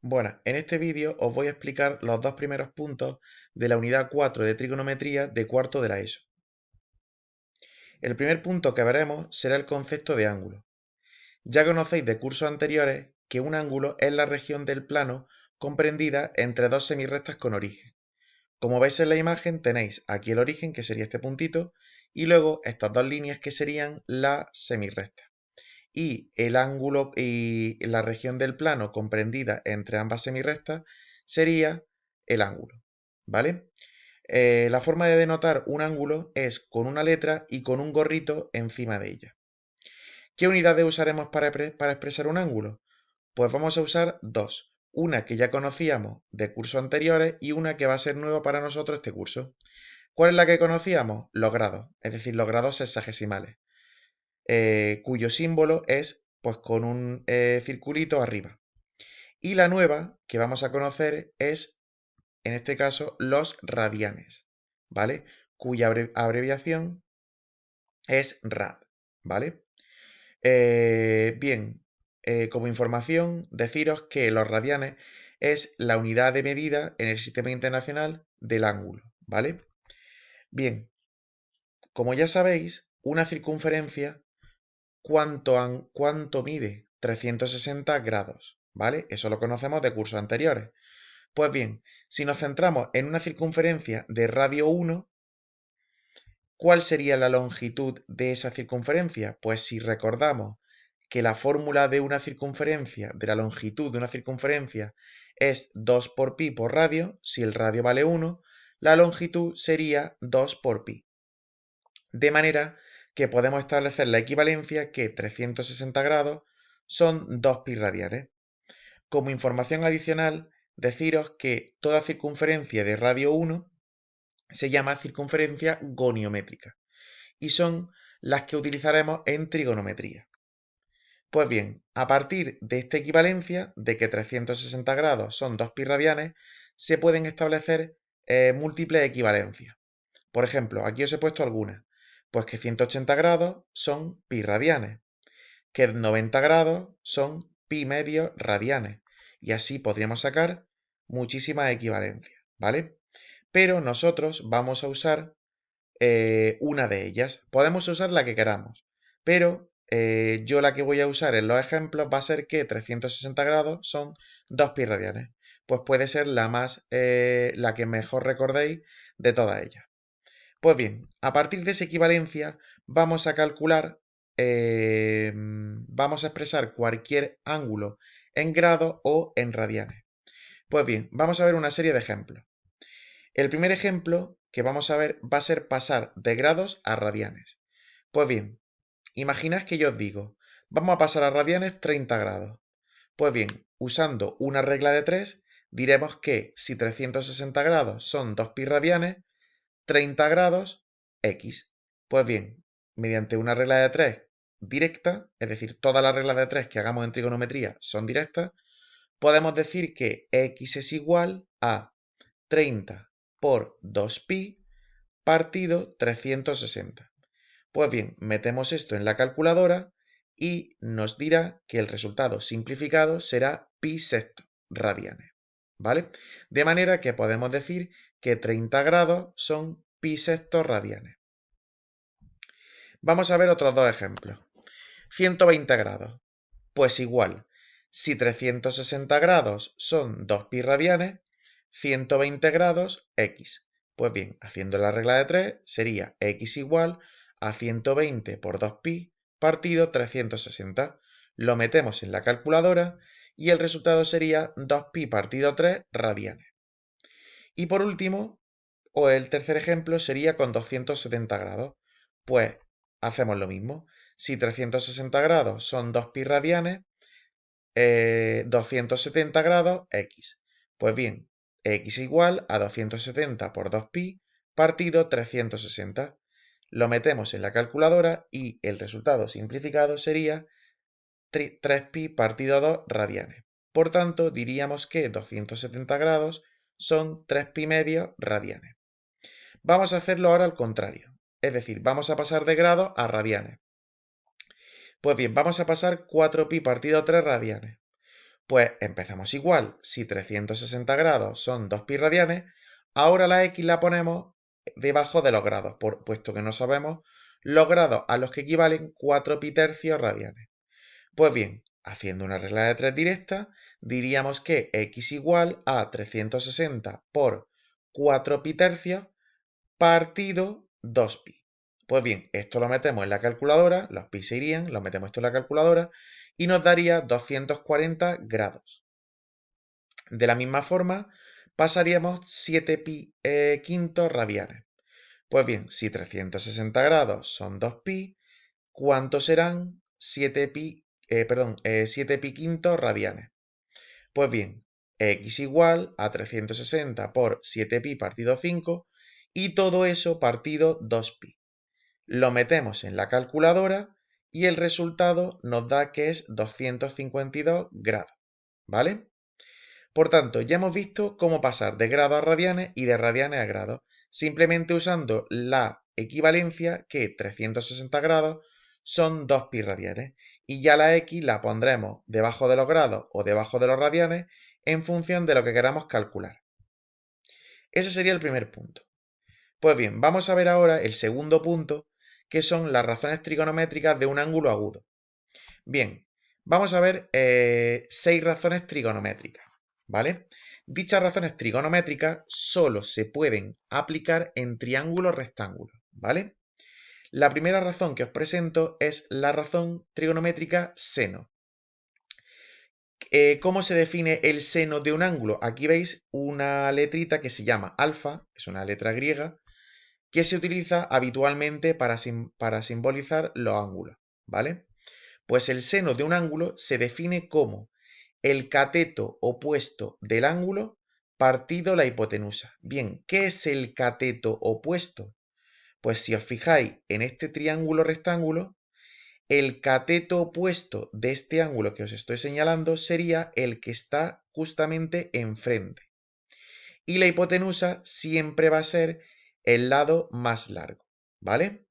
Bueno, en este vídeo os voy a explicar los dos primeros puntos de la unidad 4 de trigonometría de cuarto de la ESO. El primer punto que veremos será el concepto de ángulo. Ya conocéis de cursos anteriores que un ángulo es la región del plano comprendida entre dos semirrectas con origen. Como veis en la imagen tenéis aquí el origen, que sería este puntito, y luego estas dos líneas que serían la semirrecta. Y el ángulo y la región del plano comprendida entre ambas semirrectas sería el ángulo, ¿vale? La forma de denotar un ángulo es con una letra y con un gorrito encima de ella. ¿Qué unidades usaremos para expresar un ángulo? Pues vamos a usar dos. Una que ya conocíamos de cursos anteriores y una que va a ser nueva para nosotros este curso. ¿Cuál es la que conocíamos? Los grados, es decir, los grados sexagesimales. Cuyo símbolo es pues con un circulito arriba. Y la nueva que vamos a conocer es, en este caso, los radianes, ¿vale? Cuya abreviación es rad, ¿vale? Bien, como información, deciros que los radianes es la unidad de medida en el sistema internacional del ángulo, ¿vale? Bien, como ya sabéis, una circunferencia ¿cuánto mide? 360 grados, ¿vale? Eso lo conocemos de cursos anteriores. Pues bien, si nos centramos en una circunferencia de radio 1, ¿cuál sería la longitud de esa circunferencia? Pues si recordamos que la fórmula de una circunferencia, de la longitud de una circunferencia, es 2 por pi por radio, si el radio vale 1, la longitud sería 2 por pi. De manera que podemos establecer la equivalencia que 360 grados son 2 pi radianes. Como información adicional, deciros que toda circunferencia de radio 1 se llama circunferencia goniométrica y son las que utilizaremos en trigonometría. Pues bien, a partir de esta equivalencia de que 360 grados son 2 pi radianes, se pueden establecer múltiples equivalencias. Por ejemplo, aquí os he puesto algunas. Pues que 180 grados son pi radianes, que 90 grados son pi medios radianes. Y así podríamos sacar muchísimas equivalencias, ¿vale? Pero nosotros vamos a usar una de ellas. Podemos usar la que queramos, pero yo la que voy a usar en los ejemplos va a ser que 360 grados son 2 pi radianes. Pues puede ser la que mejor recordéis de todas ellas. Pues bien, a partir de esa equivalencia vamos a calcular, vamos a expresar cualquier ángulo en grados o en radianes. Pues bien, vamos a ver una serie de ejemplos. El primer ejemplo que vamos a ver va a ser pasar de grados a radianes. Pues bien, imaginad que yo os digo, vamos a pasar a radianes 30 grados. Pues bien, usando una regla de 3, diremos que si 360 grados son 2 pi radianes, 30 grados x. Pues bien, mediante una regla de 3 directa, es decir, todas las reglas de 3 que hagamos en trigonometría son directas, podemos decir que x es igual a 30 por 2pi partido 360. Pues bien, metemos esto en la calculadora y nos dirá que el resultado simplificado será pi sexto radianes, ¿vale? De manera que podemos decir que 30 grados son pi sexto radianes. Vamos a ver otros dos ejemplos. 120 grados. Pues igual, si 360 grados son 2 pi radianes, 120 grados x. Pues bien, haciendo la regla de 3 sería x igual a 120 por 2pi partido 360. Lo metemos en la calculadora y el resultado sería 2pi partido 3 radianes. Y por último, o el tercer ejemplo sería con 270 grados. Pues hacemos lo mismo. Si 360 grados son 2 pi radianes, 270 grados x. Pues bien, x igual a 270 por 2pi partido 360. Lo metemos en la calculadora y el resultado simplificado sería 3pi partido 2 radianes. Por tanto, diríamos que 270 grados son 3pi medios radianes. Vamos a hacerlo ahora al contrario. Es decir, vamos a pasar de grados a radianes. Pues bien, vamos a pasar 4pi partido 3 radianes. Pues empezamos igual. Si 360 grados son 2 pi radianes, ahora la x la ponemos debajo de los grados, puesto que no sabemos los grados a los que equivalen 4 pi tercios radianes. Pues bien, haciendo una regla de 3 directa, diríamos que x igual a 360 por 4 pi tercios partido 2 pi. Pues bien, esto lo metemos en la calculadora, los pi se irían, lo metemos esto en la calculadora y nos daría 240 grados. De la misma forma, pasaríamos 7 pi quintos radianes. Pues bien, si 360 grados son 2 pi, ¿cuántos serán 7 pi, 7 pi quintos radianes? Pues bien, x igual a 360 por 7 pi partido 5 y todo eso partido 2 pi. Lo metemos en la calculadora y el resultado nos da que es 252 grados, ¿vale? Por tanto, ya hemos visto cómo pasar de grados a radianes y de radianes a grados, simplemente usando la equivalencia que 360 grados son 2 pi radianes, y ya la x la pondremos debajo de los grados o debajo de los radianes en función de lo que queramos calcular. Ese sería el primer punto. Pues bien, vamos a ver ahora el segundo punto, que son las razones trigonométricas de un ángulo agudo. Bien, vamos a ver 6 razones trigonométricas, ¿vale? Dichas razones trigonométricas solo se pueden aplicar en triángulos rectángulos, ¿vale? La primera razón que os presento es la razón trigonométrica seno. ¿Cómo se define el seno de un ángulo? Aquí veis una letrita que se llama alfa, es una letra griega, que se utiliza habitualmente para simbolizar los ángulos, ¿vale? Pues el seno de un ángulo se define como el cateto opuesto del ángulo partido la hipotenusa. Bien, ¿qué es el cateto opuesto? Pues si os fijáis en este triángulo rectángulo, el cateto opuesto de este ángulo que os estoy señalando sería el que está justamente enfrente. Y la hipotenusa siempre va a ser el lado más largo, ¿vale?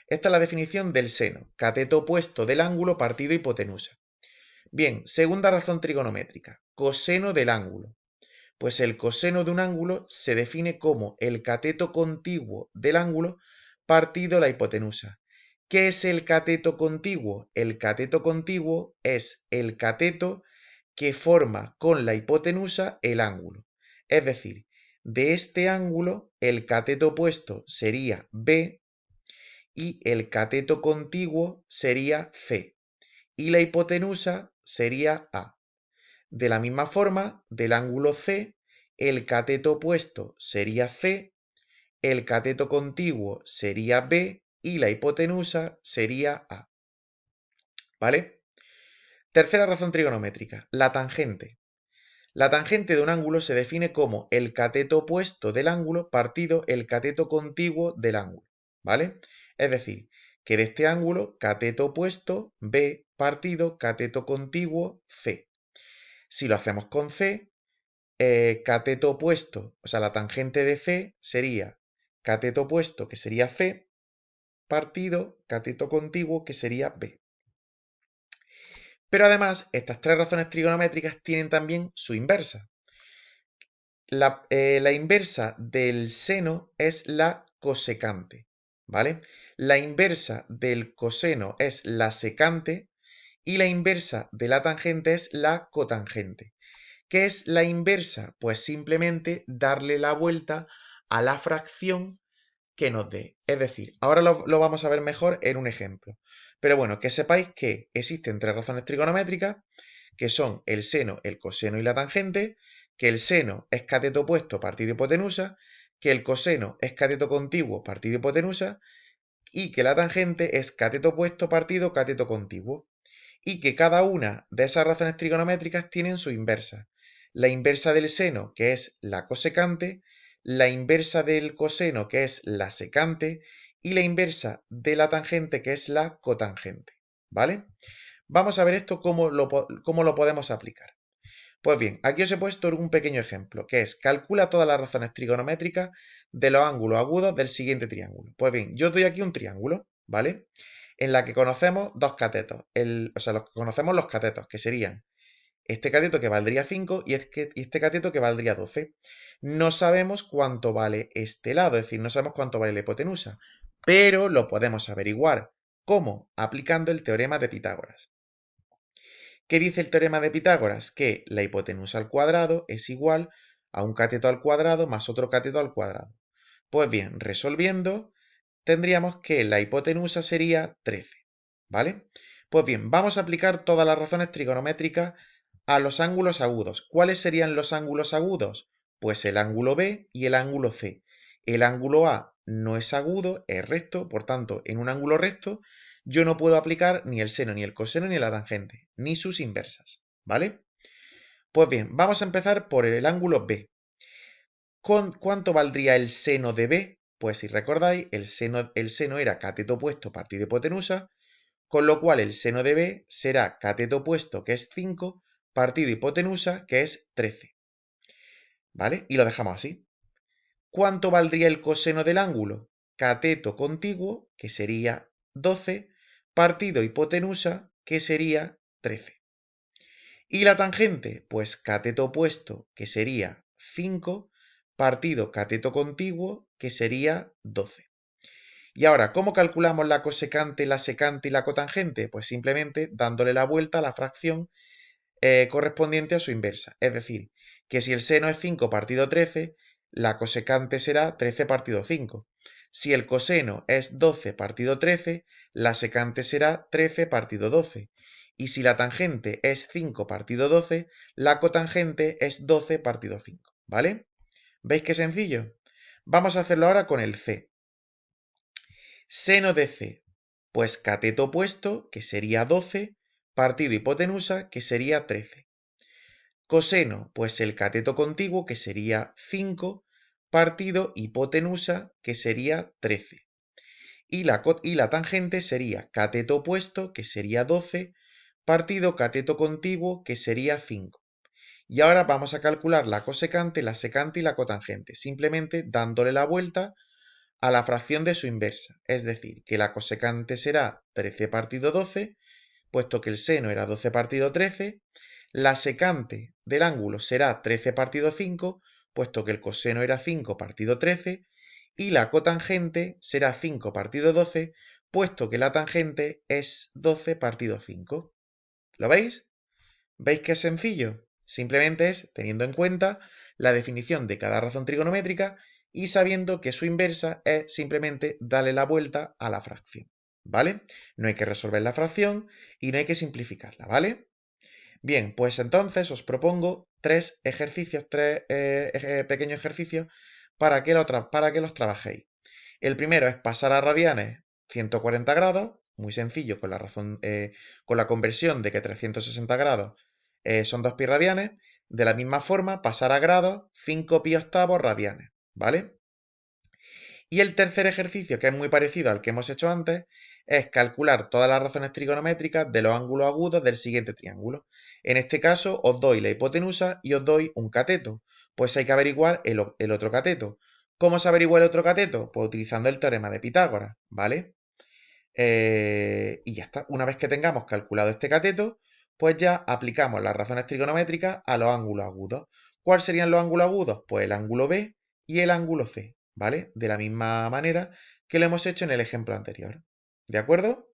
Esta es la definición del seno, cateto opuesto del ángulo partido hipotenusa. Bien, segunda razón trigonométrica, coseno del ángulo. Pues el coseno de un ángulo se define como el cateto contiguo del ángulo partido la hipotenusa. ¿Qué es el cateto contiguo? El cateto contiguo es el cateto que forma con la hipotenusa el ángulo. Es decir, de este ángulo el cateto opuesto sería B y el cateto contiguo sería C y la hipotenusa sería A. De la misma forma, del ángulo C, el cateto opuesto sería C, el cateto contiguo sería B y la hipotenusa sería A. ¿Vale? Tercera razón trigonométrica, la tangente. La tangente de un ángulo se define como el cateto opuesto del ángulo partido el cateto contiguo del ángulo, ¿vale? Es decir, que de este ángulo, cateto opuesto, B partido cateto contiguo, C. Si lo hacemos con C, cateto opuesto, o sea, la tangente de C sería cateto opuesto, que sería C, partido cateto contiguo, que sería B. Pero además, estas tres razones trigonométricas tienen también su inversa. La inversa del seno es la cosecante, ¿vale? La inversa del coseno es la secante y la inversa de la tangente es la cotangente. ¿Qué es la inversa? Pues simplemente darle la vuelta a la fracción que nos dé. Es decir, ahora lo vamos a ver mejor en un ejemplo. Pero bueno, que sepáis que existen tres razones trigonométricas, que son el seno, el coseno y la tangente, que el seno es cateto opuesto partido hipotenusa, que el coseno es cateto contiguo partido hipotenusa y que la tangente es cateto opuesto partido cateto contiguo. Y que cada una de esas razones trigonométricas tienen su inversa. La inversa del seno, que es la cosecante, la inversa del coseno, que es la secante, y la inversa de la tangente, que es la cotangente. ¿Vale? Vamos a ver esto cómo lo podemos aplicar. Pues bien, aquí os he puesto un pequeño ejemplo, que es calcula todas las razones trigonométricas de los ángulos agudos del siguiente triángulo. Pues bien, yo doy aquí un triángulo, ¿vale? En la que conocemos dos catetos, conocemos los catetos, que serían este cateto que valdría 5 y este cateto que valdría 12. No sabemos cuánto vale este lado, es decir, no sabemos cuánto vale la hipotenusa, pero lo podemos averiguar. ¿Cómo? Aplicando el teorema de Pitágoras. ¿Qué dice el teorema de Pitágoras? Que la hipotenusa al cuadrado es igual a un cateto al cuadrado más otro cateto al cuadrado. Pues bien, resolviendo, tendríamos que la hipotenusa sería 13, ¿vale? Pues bien, vamos a aplicar todas las razones trigonométricas a los ángulos agudos. ¿Cuáles serían los ángulos agudos? Pues el ángulo B y el ángulo C. El ángulo A no es agudo, es recto, por tanto, en un ángulo recto yo no puedo aplicar ni el seno, ni el coseno, ni la tangente, ni sus inversas, ¿vale? Pues bien, vamos a empezar por el ángulo B. ¿Cuánto valdría el seno de B? Pues si recordáis, el seno era cateto opuesto partido hipotenusa, con lo cual el seno de B será cateto opuesto, que es 5, partido hipotenusa, que es 13. ¿Vale? Y lo dejamos así. ¿Cuánto valdría el coseno del ángulo? Cateto contiguo, que sería 12, partido hipotenusa, que sería 13. ¿Y la tangente? Pues cateto opuesto, que sería 5, partido cateto contiguo, que sería 12. Y ahora, ¿cómo calculamos la cosecante, la secante y la cotangente? Pues simplemente dándole la vuelta a la fracción correspondiente a su inversa. Es decir, que si el seno es 5 partido 13, la cosecante será 13 partido 5. Si el coseno es 12 partido 13, la secante será 13 partido 12. Y si la tangente es 5 partido 12, la cotangente es 12 partido 5. ¿Vale? ¿Veis qué sencillo? Vamos a hacerlo ahora con el C. Seno de C, pues cateto opuesto, que sería 12, partido hipotenusa, que sería 13. Coseno, pues el cateto contiguo, que sería 5, partido hipotenusa, que sería 13. Y la tangente sería cateto opuesto, que sería 12, partido cateto contiguo, que sería 5. Y ahora vamos a calcular la cosecante, la secante y la cotangente, simplemente dándole la vuelta a la fracción de su inversa. Es decir, que la cosecante será 13 partido 12, puesto que el seno era 12 partido 13. La secante del ángulo será 13 partido 5, puesto que el coseno era 5 partido 13. Y la cotangente será 5 partido 12, puesto que la tangente es 12 partido 5. ¿Lo veis? ¿Veis que es sencillo? Simplemente es teniendo en cuenta la definición de cada razón trigonométrica y sabiendo que su inversa es simplemente darle la vuelta a la fracción, ¿vale? No hay que resolver la fracción y no hay que simplificarla, ¿vale? Bien, pues entonces os propongo tres pequeños ejercicios para que los trabajéis. El primero es pasar a radianes 140 grados, muy sencillo con la conversión de que 360 grados son 2 pi radianes. De la misma forma, pasar a grados 5 pi octavos radianes, ¿vale? Y el tercer ejercicio, que es muy parecido al que hemos hecho antes, es calcular todas las razones trigonométricas de los ángulos agudos del siguiente triángulo. En este caso, os doy la hipotenusa y os doy un cateto. Pues hay que averiguar el otro cateto. ¿Cómo se averigua el otro cateto? Pues utilizando el teorema de Pitágoras, ¿vale? Y ya está. Una vez que tengamos calculado este cateto, pues ya aplicamos las razones trigonométricas a los ángulos agudos. ¿Cuáles serían los ángulos agudos? Pues el ángulo B y el ángulo C, ¿vale? De la misma manera que lo hemos hecho en el ejemplo anterior. ¿De acuerdo?